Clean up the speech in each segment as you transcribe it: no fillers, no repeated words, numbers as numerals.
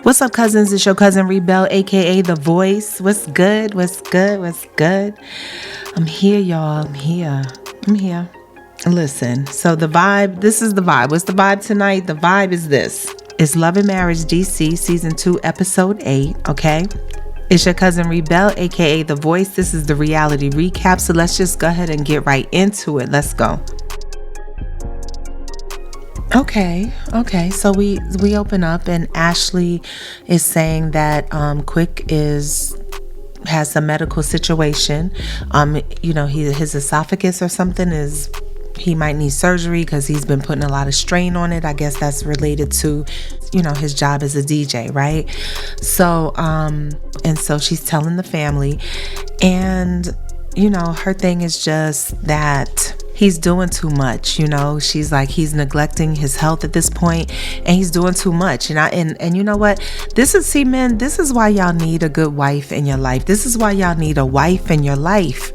What's up, cousins? It's your cousin Rebel, aka The Voice. What's good? What's good? What's good? I'm here, y'all. I'm here. Listen, so the vibe, this is the vibe. What's the vibe tonight? The vibe is this. It's Love and Marriage DC Season 2, Episode 8, okay? It's your cousin Rebel, aka The Voice. This is the reality recap, so let's just go ahead and get right into it. Let's go. Okay. So we open up and Ashley is saying that Quick has some medical situation. His esophagus or something he might need surgery because he's been putting a lot of strain on it. I guess that's related to, his job as a DJ, right? So and so she's telling the family, and her thing is just that he's doing too much. She's like, he's neglecting his health at this point, and he's doing too much. And you know what? This is why y'all need a good wife in your life. This is why y'all need a wife in your life.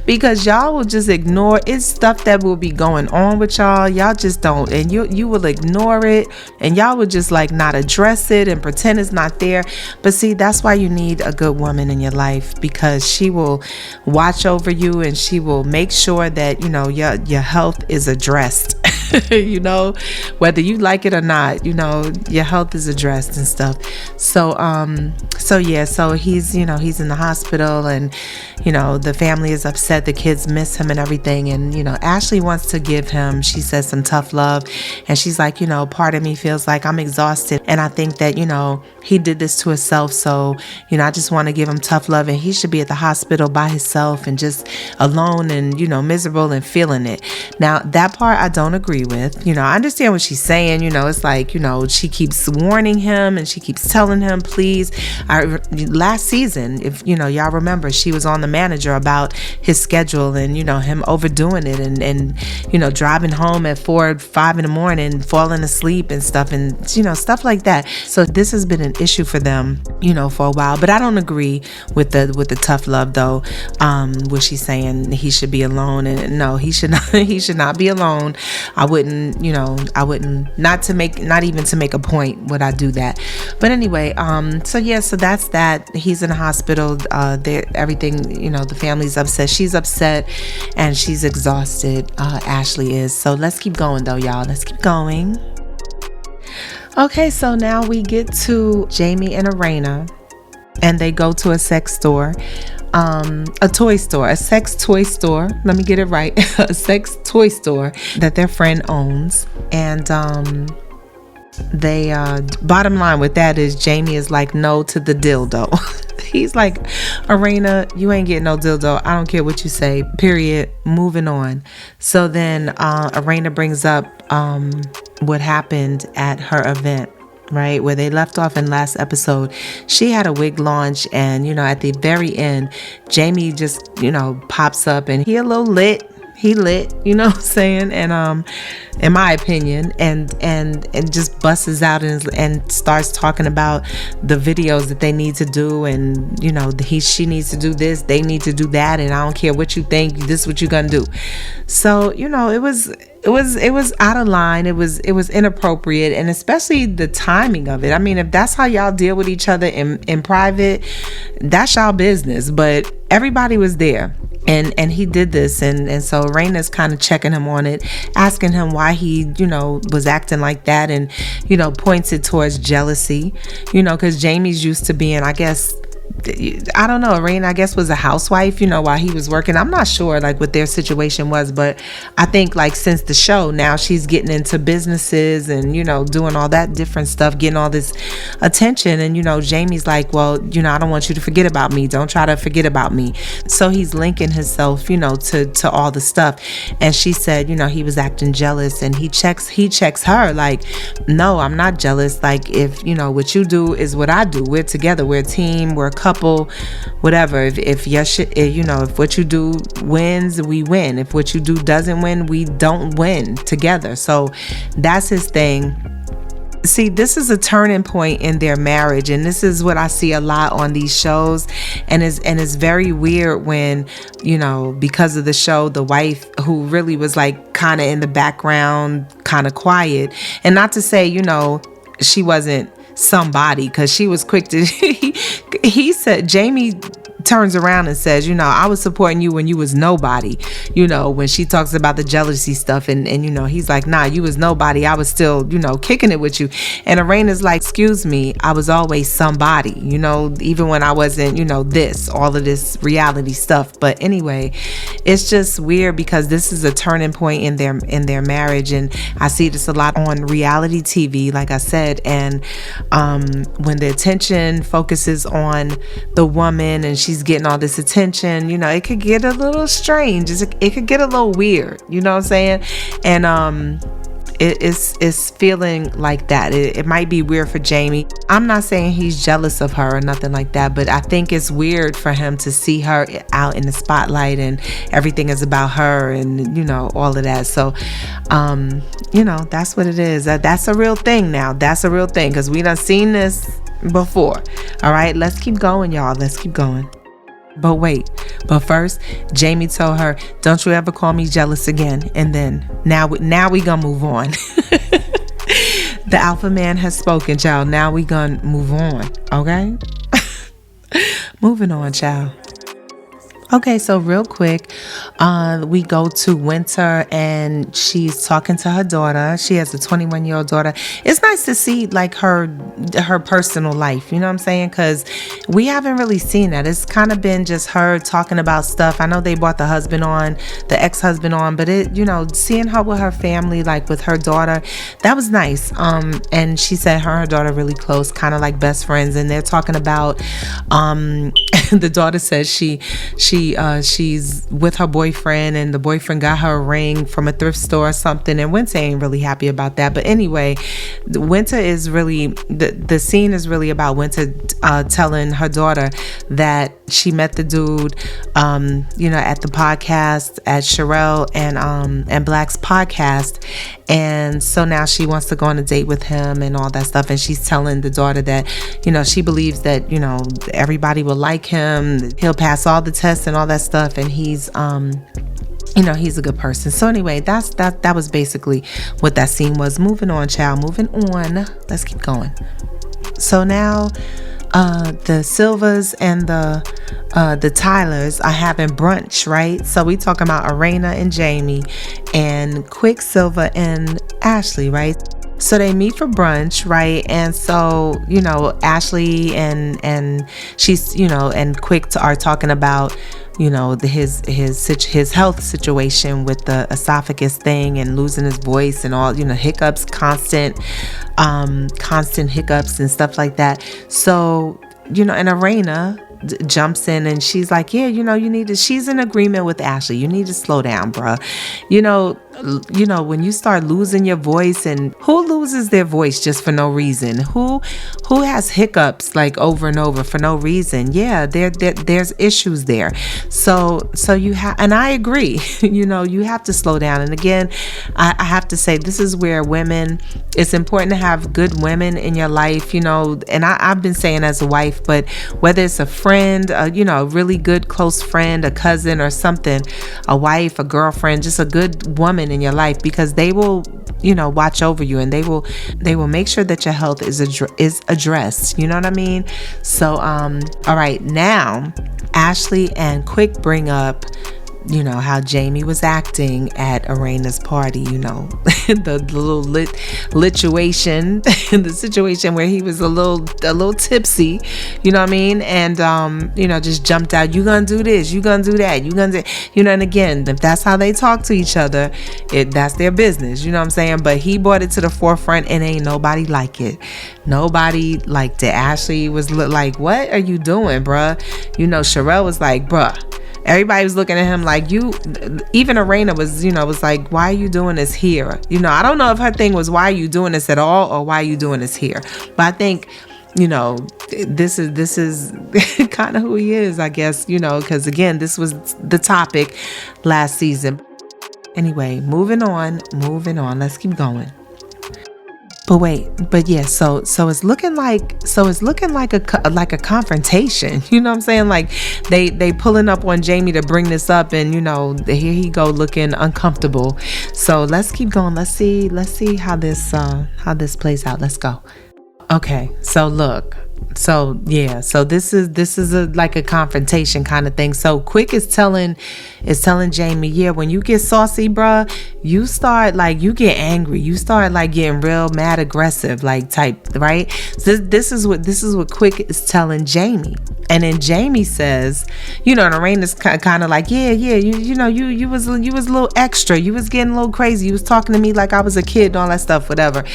Because y'all will just ignore it's stuff that will be going on with y'all just don't, and you will ignore it, and y'all will just like not address it and pretend it's not there. But see, that's why you need a good woman in your life, because she will watch over you and she will make sure that your health is addressed. Whether you like it or not, your health is addressed and stuff. So he's he's in the hospital, and the family is upset. The kids miss him and everything, and Ashley wants to give him, she says, some tough love, and she's like, part of me feels like I'm exhausted, and I think that he did this to himself, so I just want to give him tough love, and he should be at the hospital by himself and just alone and miserable and feeling it. Now that part I don't agree with. I understand what she's saying. It's like, she keeps warning him and she keeps telling him, please. Last season, if y'all remember, she was on the manager about his schedule and him overdoing it and driving home at 4 or 5 in the morning, falling asleep and stuff, and stuff like that. So this has been an issue for them for a while, but I don't agree with the tough love though, where she's saying he should be alone, and no, he should not be alone. I wouldn't not even to make a point would I do that. But anyway, so that's that. He's in the hospital. Everything, the family's upset. She's upset and she's exhausted. Ashley is. So let's keep going though, y'all. Let's keep going. Okay, so now we get to Jamie and Erana, and they go to a sex store. A sex toy store. Let me get it right. A sex toy store that their friend owns. And they bottom line with that is Jamie is like, no to the dildo. He's like, Erana, you ain't getting no dildo. I don't care what you say, period. Moving on. So then Erana brings up what happened at her event, right, where they left off in last episode. She had a wig launch, and at the very end, Jamie just pops up, and he a little lit. He lit, what I'm saying? And in my opinion, and just busts out and starts talking about the videos that they need to do, and she needs to do this, they need to do that, and I don't care what you think, this is what you're gonna do. So it was out of line. It was inappropriate, and especially the timing of it. I mean, if that's how y'all deal with each other in private, that's y'all business, but everybody was there. And he did this, and so Raina's kind of checking him on it, asking him why he, was acting like that, and, points it towards jealousy, because Jamie's used to being, I guess, I don't know, Erana, I guess, was a housewife, while he was working. I'm not sure like what their situation was, but I think like since the show, now she's getting into businesses and, doing all that different stuff, getting all this attention. And, Jamie's like, well, I don't want you to forget about me. Don't try to forget about me. So he's linking himself, to all the stuff. And she said, he was acting jealous, and he checks her like, no, I'm not jealous. Like, if, what you do is what I do. We're together. We're a team. We're a couple, whatever. If your shit, if what you do wins, we win. If what you do doesn't win, we don't win together. So that's his thing. See, this is a turning point in their marriage, and this is what I see a lot on these shows, and it's very weird when, because of the show, the wife who really was like kind of in the background, kind of quiet, and not to say, she wasn't somebody, because she was quick to he said, Jamie turns around and says, I was supporting you when you was nobody, when she talks about the jealousy stuff, and he's like, nah, you was nobody, I was still kicking it with you. And Arena's like, excuse me, I was always somebody, even when I wasn't all of this reality stuff. But anyway, it's just weird because this is a turning point in their marriage, and I see this a lot on reality TV, like I said. And when the attention focuses on the woman and she's getting all this attention, it could get a little strange. It could get a little weird, you know what I'm saying? And it's feeling like that. It might be weird for Jamie. I'm not saying he's jealous of her or nothing like that, but I think it's weird for him to see her out in the spotlight and everything is about her and all of that. So that's what it is. That's a real thing now. That's a real thing, because we done seen this before. All right, let's keep going, y'all. Let's keep going. But first, Jamie told her, don't you ever call me jealous again. And then now we gonna move on. The alpha man has spoken, child. Now we gonna move on. Okay. Moving on, child. Okay, so real quick, we go to Winter, and she's talking to her daughter. She has a 21-year-old daughter. It's nice to see like her personal life, you know what I'm saying? Because we haven't really seen that. It's kind of been just her talking about stuff. I know they brought the ex-husband on, but seeing her with her family, like with her daughter, that was nice. And she said her and her daughter really close, kind of like best friends, and they're talking about the daughter says she's with her boyfriend, and the boyfriend got her a ring from a thrift store or something, and Winter ain't really happy about that. But anyway, Winter is really the scene is really about Winter telling her daughter that she met the dude at the podcast, at Sherelle and Black's podcast, and so now she wants to go on a date with him and all that stuff. And she's telling the daughter that she believes that everybody will like him, he'll pass all the tests and all that stuff, and he's he's a good person. So anyway, that was basically what that scene was. Moving on, child. Moving on. Let's keep going. So now the Silvers and the Tylers are having brunch, right? So we talking about Erana and Jamie and Quicksilver and Ashley, right? So they meet for brunch, right? And so, Ashley and she's, and Quick are talking about, his health situation with the esophagus thing and losing his voice and all, hiccups, constant hiccups and stuff like that. So, and Erana jumps in and she's like, yeah, you need to, she's in agreement with Ashley. You need to slow down, bruh. When you start losing your voice, and who loses their voice just for no reason? Who has hiccups like over and over for no reason? Yeah, there's issues there. So you have, and I agree, you have to slow down. And again, I have to say, this is where women, it's important to have good women in your life, and I've been saying as a wife, but whether it's a friend, a really good close friend, a cousin or something, a wife, a girlfriend, just a good woman in your life, because they will watch over you, and they will make sure that your health is addressed, you know what I mean? So all right, now Ashley and Quick bring up how Jamie was acting at Erana's party, the little lituation, the situation where he was a little tipsy, you know what I mean? And, just jumped out, you gonna do this, you gonna do that, you gonna do, and again, if that's how they talk to each other, that's their business, you know what I'm saying? But he brought it to the forefront, and ain't nobody like it. Nobody liked it. Ashley was like, what are you doing, bruh? Sherelle was like, bruh. Everybody was looking at him like, you, even Erana was like, why are you doing this here? I don't know if her thing was, why are you doing this at all, or why are you doing this here? But I think, this is kind of who he is, I guess, because again, this was the topic last season. Anyway, moving on. Let's keep going. But yeah, so it's looking like a confrontation. You know what I'm saying? Like they pulling up on Jamie to bring this up, and here he go looking uncomfortable. So let's keep going. Let's see how this plays out. Let's go. Okay, so look. So yeah, so this is a like a confrontation kind of thing. So Quick is telling Jamie, yeah, when you get saucy, bruh, you start like you get angry, you start like getting real mad, aggressive, like type, right? So this is what Quick is telling Jamie, and then Jamie says, and Arena's kind of like, yeah, you was a little extra, you was getting a little crazy, you was talking to me like I was a kid and all that stuff, whatever.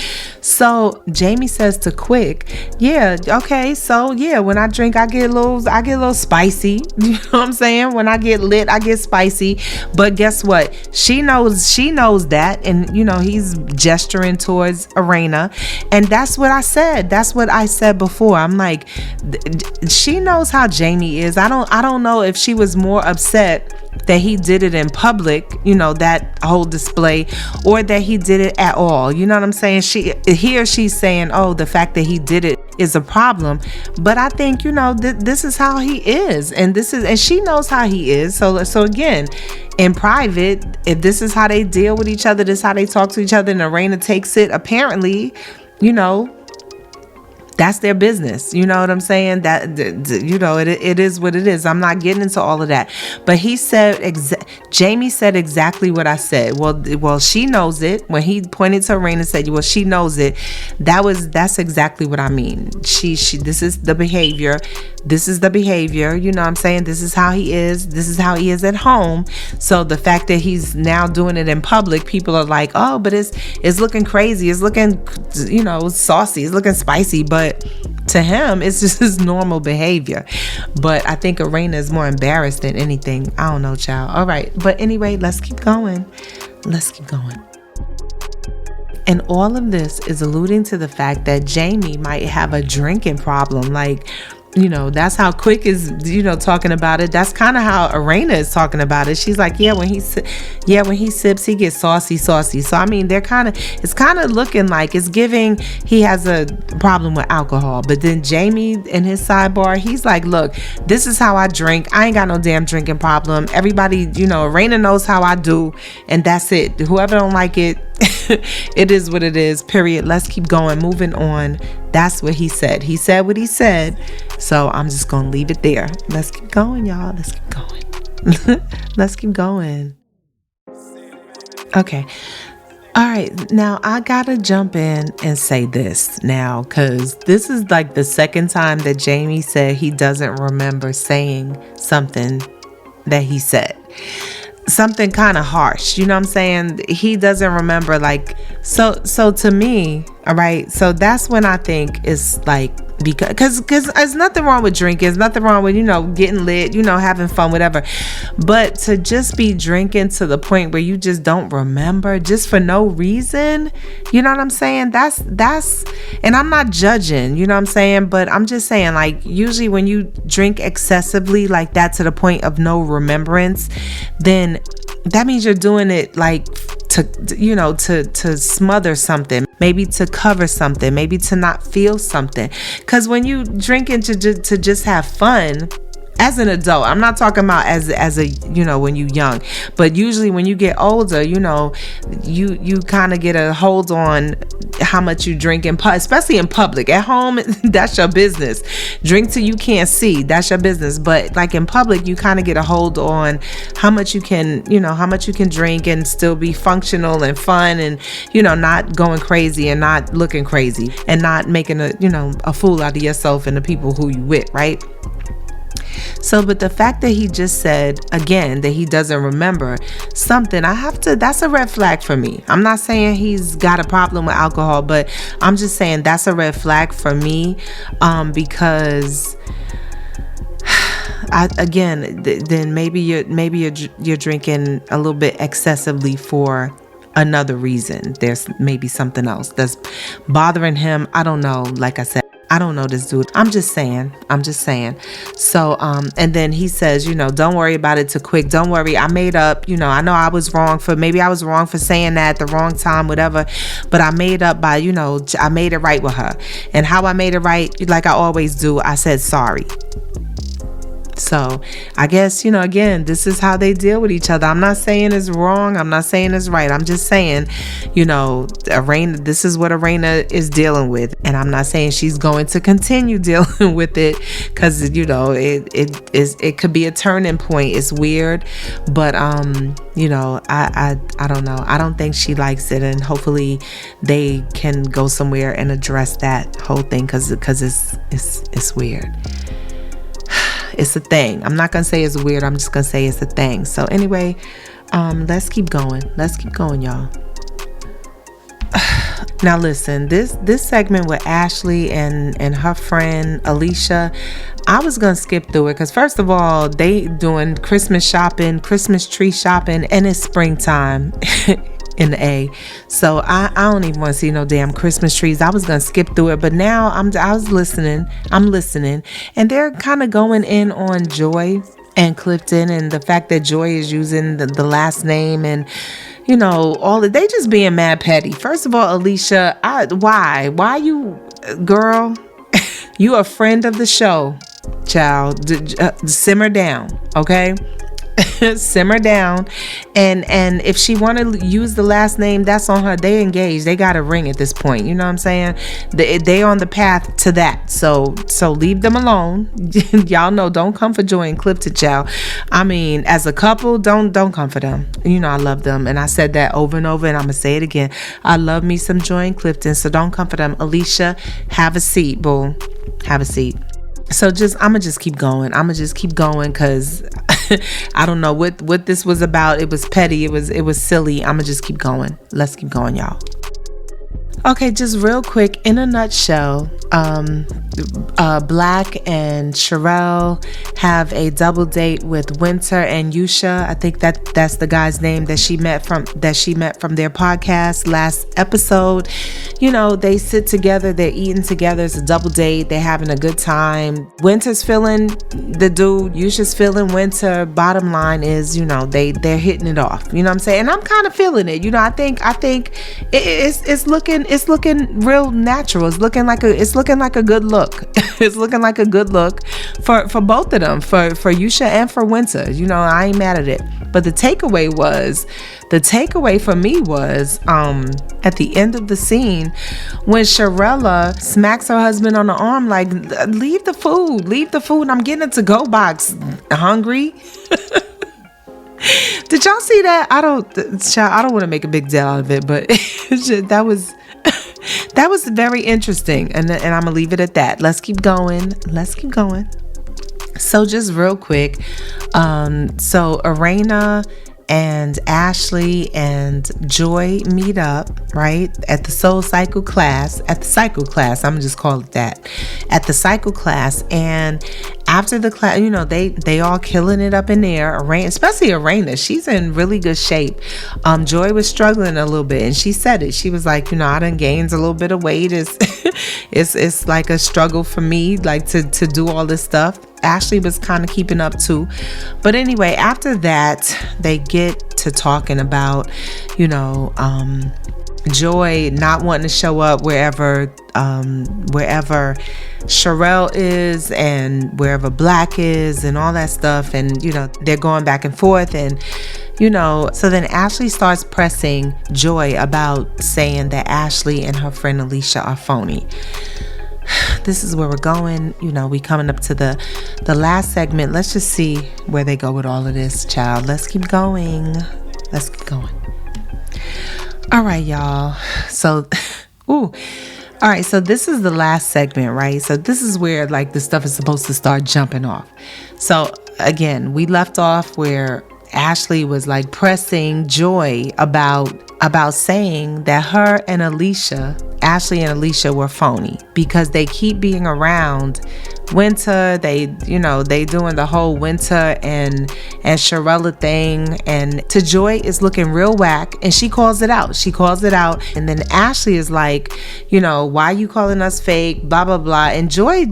So Jamie says to Quick, yeah, okay, so yeah, when I drink, I get a little spicy. You know what I'm saying? When I get lit, I get spicy. But guess what? She knows that, and he's gesturing towards Erana, and that's what I said. That's what I said before. I'm like, she knows how Jamie is. I don't know if she was more upset that he did it in public, that whole display, or that he did it at all. You know what I'm saying? She's saying, oh, the fact that he did it is a problem, but I think this is how he is, and she knows how he is. So again, in private, if this is how they deal with each other, this is how they talk to each other, and Erana takes it, apparently, that's their business. You know what I'm saying? That it is what it is. I'm not getting into all of that. But Jamie said exactly what I said. Well, she knows it. When he pointed to Erana and said, well, she knows it. That's exactly what I mean. This is the behavior. This is the behavior. You know what I'm saying? This is how he is. This is how he is at home. So the fact that he's now doing it in public, people are like, oh, but it's looking crazy. It's looking, saucy. It's looking spicy. But to him, it's just his normal behavior. But I think Erana is more embarrassed than anything. I don't know, child. All right. But anyway, let's keep going. And all of this is alluding to the fact that Jamie might have a drinking problem. Like, that's how Quick is, talking about it. That's kind of how Erana is talking about it. She's like, when he sips, he gets saucy. So, I mean, it's kind of looking like it's giving he has a problem with alcohol. But then Jamie in his sidebar, he's like, look, this is how I drink. I ain't got no damn drinking problem. Everybody, Erana knows how I do. And that's it. Whoever don't like it, it is what it is, period. Let's keep going, moving on. That's what he said. He said what he said. So I'm just going to leave it there. Let's keep going, y'all. Let's keep going. Let's keep going. Okay. All right. Now I got to jump in and say this now, because this is like the second time that Jamie said he doesn't remember saying something that he said. Something kind of harsh, you know what I'm saying? He doesn't remember, like, so to me, all right, so that's when I think it's like, because there's nothing wrong with drinking, there's nothing wrong with getting lit, having fun, whatever, but to just be drinking to the point where you just don't remember, just for no reason, you know what I'm saying? That's and I'm not judging, you know what I'm saying, but I'm just saying, like, usually when you drink excessively like that to the point of no remembrance, then that means you're doing it like to smother something, maybe to cover something, maybe to not feel something. Because when you drinking to just have fun, as an adult, I'm not talking about as a when you young, but usually when you get older, you kind of get a hold on how much you drink especially in public. At home, that's your business. Drink till you can't see, that's your business. But like in public, you kind of get a hold on how much you can drink and still be functional and fun, and not going crazy and not looking crazy and not making a fool out of yourself and the people who you with, right? So, but the fact that he just said again that he doesn't remember something, that's a red flag for me. I'm not saying he's got a problem with alcohol, but I'm just saying that's a red flag for me, because then maybe you're drinking a little bit excessively for another reason. There's maybe something else that's bothering him. I don't know. Like I said, I don't know this dude. I'm just saying. So, and then he says, don't worry about it, to Quick. Don't worry. I made up, I know I was wrong for saying that at the wrong time, whatever. But I made up by, I made it right with her. And how I made it right, like I always do, I said sorry. So I guess, again, this is how they deal with each other. I'm not saying it's wrong. I'm not saying it's right. I'm just saying, Erana, this is what Erana is dealing with. And I'm not saying she's going to continue dealing with it, because, it could be a turning point. It's weird. But, I don't know. I don't think she likes it. And hopefully they can go somewhere and address that whole thing, because it's weird. It's a thing. I'm not gonna say it's weird. I'm just gonna say it's a thing. So anyway, let's keep going. Let's keep going, y'all. Now listen, this segment with Ashley and her friend Alicia, I was gonna skip through it because first of all, they doing Christmas shopping, Christmas tree shopping, and it's springtime. In the A. So I don't even want to see no damn Christmas trees. I was gonna skip through it, but now I'm listening, and they're kind of going in on Joy and Clifton and the fact that Joy is using the last name, and they just being mad petty. First of all, Alicia, why you, girl, you a friend of the show, child, simmer down, okay? Simmer down, and if she want to use the last name, that's on her. They engaged, they got a ring at this point, you know what I'm saying? They on the path to that, so leave them alone. Y'all know, don't come for Joy and Clifton, child. I mean, as a couple, don't come for them. I love them, and I said that over and over, and I'm gonna say it again. I love me some Joy and Clifton, so don't come for them. Alicia, have a seat, boo. Have a seat. So I'm gonna just keep going. Because I don't know what this was about. It was petty. It was silly. I'm gonna just keep going. Let's keep going, y'all. Okay, just real quick, in a nutshell, Black and Sherelle have a double date with Winter and Yusha. I think that's the guy's name that she met from their podcast last episode. They sit together, they're eating together. It's a double date. They're having a good time. Winter's feeling the dude. Yusha's feeling Winter. Bottom line is, they're hitting it off. You know what I'm saying? And I'm kind of feeling it. I think it's looking real natural. It's looking like a good look. It's looking like a good look for both of them, for Yusha and for Winter. I ain't mad at it. But the takeaway for me was at the end of the scene when Sherella smacks her husband on the arm, like, leave the food. I'm getting a to-go box. Hungry. Did y'all see that? I don't want to make a big deal out of it, but that was very interesting, and I'm gonna leave it at that. Let's keep going. So just real quick, so Erana and Ashley and Joy meet up, right, at the Soul Cycle class, I'm gonna just call it that, at the cycle class. And after the class, they all killing it up in there. Especially Erana, she's in really good shape. Joy was struggling a little bit, and she said it. She was like, I done gained a little bit of weight. It's like a struggle for me, like to do all this stuff. Ashley was kind of keeping up too. But anyway, after that, they get to talking about, Joy not wanting to show up wherever Sherelle is and wherever Black is and all that stuff. And, they're going back and forth. And, so then Ashley starts pressing Joy about saying that Ashley and her friend Alicia are phony. This is where we're going. We coming up to the last segment. Let's just see where they go with all of this, child. Let's keep going. All right, y'all. So, all right. So this is the last segment, right? So this is where the stuff is supposed to start jumping off. So again, we left off where Ashley was pressing Joy about saying that Ashley and Alicia were phony because they keep being around Winter. They doing the whole Winter and Sherella thing, and to Joy is looking real whack, and she calls it out. And then Ashley is like, why you calling us fake, blah blah blah. And Joy,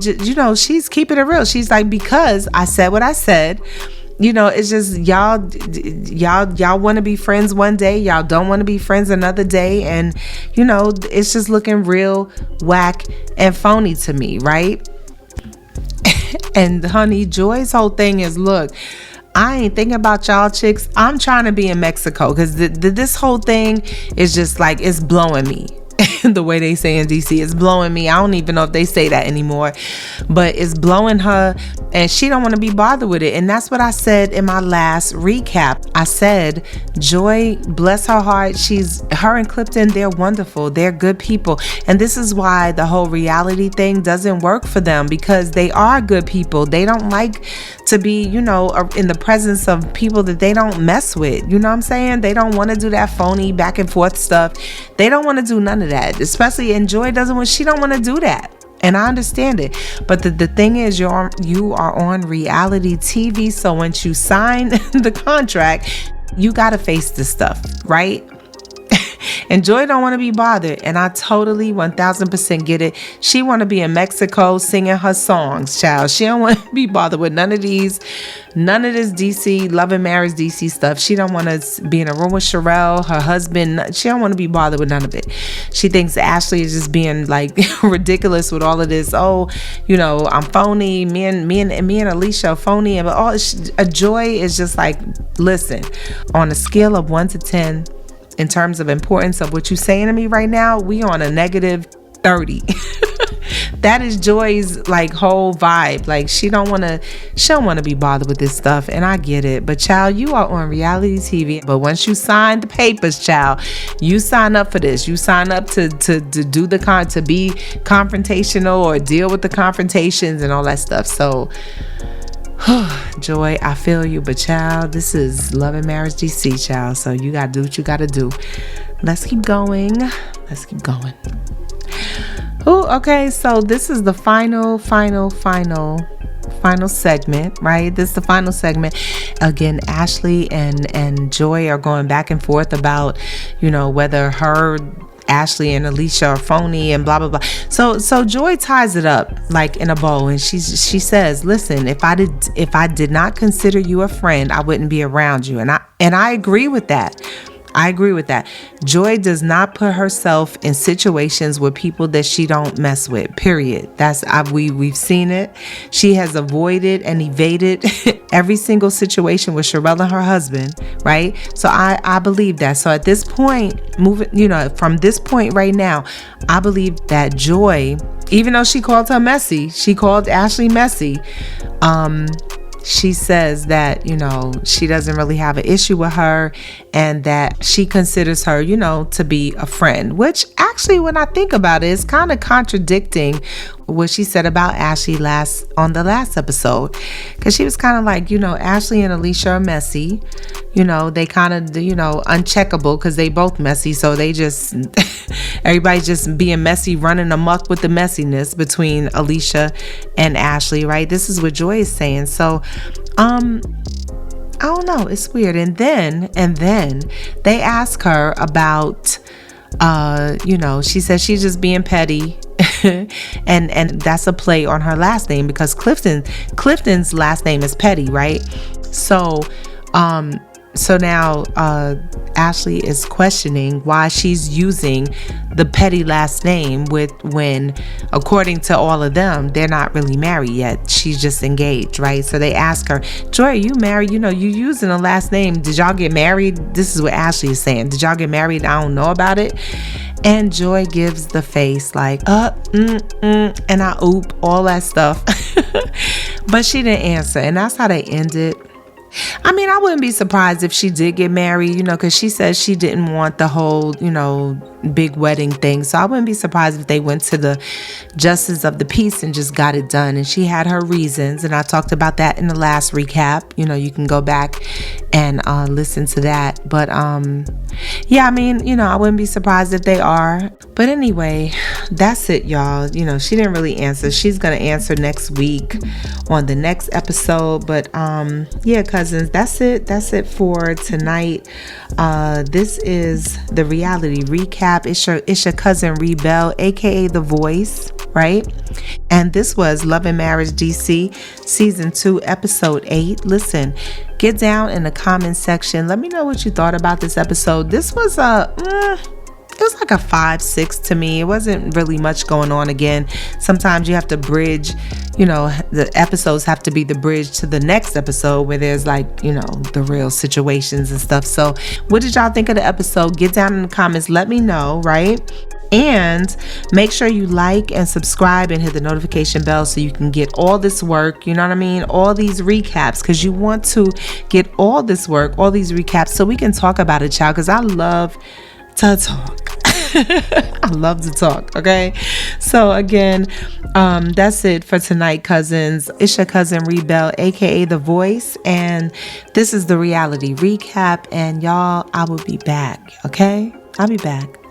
she's keeping it real. She's like, because I said what I said. It's just y'all want to be friends one day, y'all don't want to be friends another day, and it's just looking real whack and phony to me, right? And honey, Joy's whole thing is, look, I ain't thinking about y'all chicks. I'm trying to be in Mexico, because this whole thing is just like, it's blowing me. The way they say in DC, it's blowing me. I don't even know if they say that anymore, but it's blowing her, and she don't want to be bothered with it. And that's what I said in my last recap. I said, Joy, bless her heart, her and Clifton, they're wonderful, they're good people, and this is why the whole reality thing doesn't work for them, because they are good people. They don't like to be, in the presence of people that they don't mess with. You know what I'm saying? They don't want to do that phony back and forth stuff. They don't want to do none of that, especially, and Joy she don't want to do that. And I understand it. But the thing is, you are on reality TV. So once you sign the contract, you got to face this stuff, right? And Joy don't want to be bothered. And I totally 1000% get it. She want to be in Mexico singing her songs, child. She don't want to be bothered with none of this DC, love and marriage DC stuff. She don't want to be in a room with Sherelle, her husband. She don't want to be bothered with none of it. She thinks Ashley is just being like ridiculous with all of this. Oh, I'm phony. Me and Alicia are phony. And all Joy is just like, listen, on a scale of 1 to 10, in terms of importance of what you're saying to me right now, we on a negative 30. That is Joy's like whole vibe. Like she don't want to be bothered with this stuff, and I get it. But child, you are on reality TV. But once you sign the papers, child, you sign up for this. You sign up to do to be confrontational or deal with the confrontations and all that stuff. So Joy, I feel you, but child, this is Love and Marriage DC, child. So you gotta do what you gotta do. Let's keep going. Oh, okay. So this is the final segment, right? This is the final segment. Again, Ashley and Joy are going back and forth about, whether Ashley and Alicia are phony and blah blah blah. So Joy ties it up like in a bow, and she says, listen, if I did not consider you a friend, I wouldn't be around you. And I agree with that. Joy does not put herself in situations with people that she don't mess with, period. We've seen it. She has avoided and evaded every single situation with Sherelle and her husband, right? So I believe that. So at this point, from this point right now, I believe that Joy, even though she called Ashley messy, she says that, she doesn't really have an issue with her, and that she considers her, to be a friend, which actually, when I think about it, is kind of contradicting what she said about Ashley on the last episode. Because she was kind of like, Ashley and Alicia are messy. They kind of, uncheckable because they both messy. So they just, everybody's just being messy, running amok with the messiness between Alicia and Ashley, right? This is what Joy is saying. So, I don't know. It's weird. And then they ask her about, she says she's just being petty. and that's a play on her last name, because Clifton's last name is Petty, right? So now Ashley is questioning why she's using the Petty last name when, according to all of them, they're not really married yet. She's just engaged, right? So they ask her, Joy, are you married? You using a last name. Did y'all get married? This is what Ashley is saying. Did y'all get married? I don't know about it. And Joy gives the face like, and I oop, all that stuff. But she didn't answer. And that's how they ended. I mean, I wouldn't be surprised if she did get married, because she said she didn't want the whole, big wedding thing. So I wouldn't be surprised if they went to the justice of the peace and just got it done. And she had her reasons. And I talked about that in the last recap. You can go back and listen to that. But yeah, I mean, I wouldn't be surprised if they are. But anyway, that's it, y'all. She didn't really answer. She's going to answer next week on the next episode. But yeah, cousins, that's it for tonight. This is the reality recap. It's your cousin Rebel, aka The Voice, right? And this was Love and Marriage DC season 2 episode 8. Listen, get down in the comment section. Let me know what you thought about this episode. This was it was like a 5-6 to me. It wasn't really much going on. Again, sometimes you have to bridge, the episodes have to be the bridge to the next episode where there's like, the real situations and stuff. So what did y'all think of the episode? Get down in the comments. Let me know, right? And make sure you like and subscribe and hit the notification bell so you can get all this work, you know what I mean? All these recaps, because you want to get all this work, all these recaps, so we can talk about it, child, because I love to talk. I love to talk, okay? So again, that's it for tonight, cousins. It's your cousin Rebel, aka The Voice, and this is the reality recap. And y'all, I will be back, okay? I'll be back.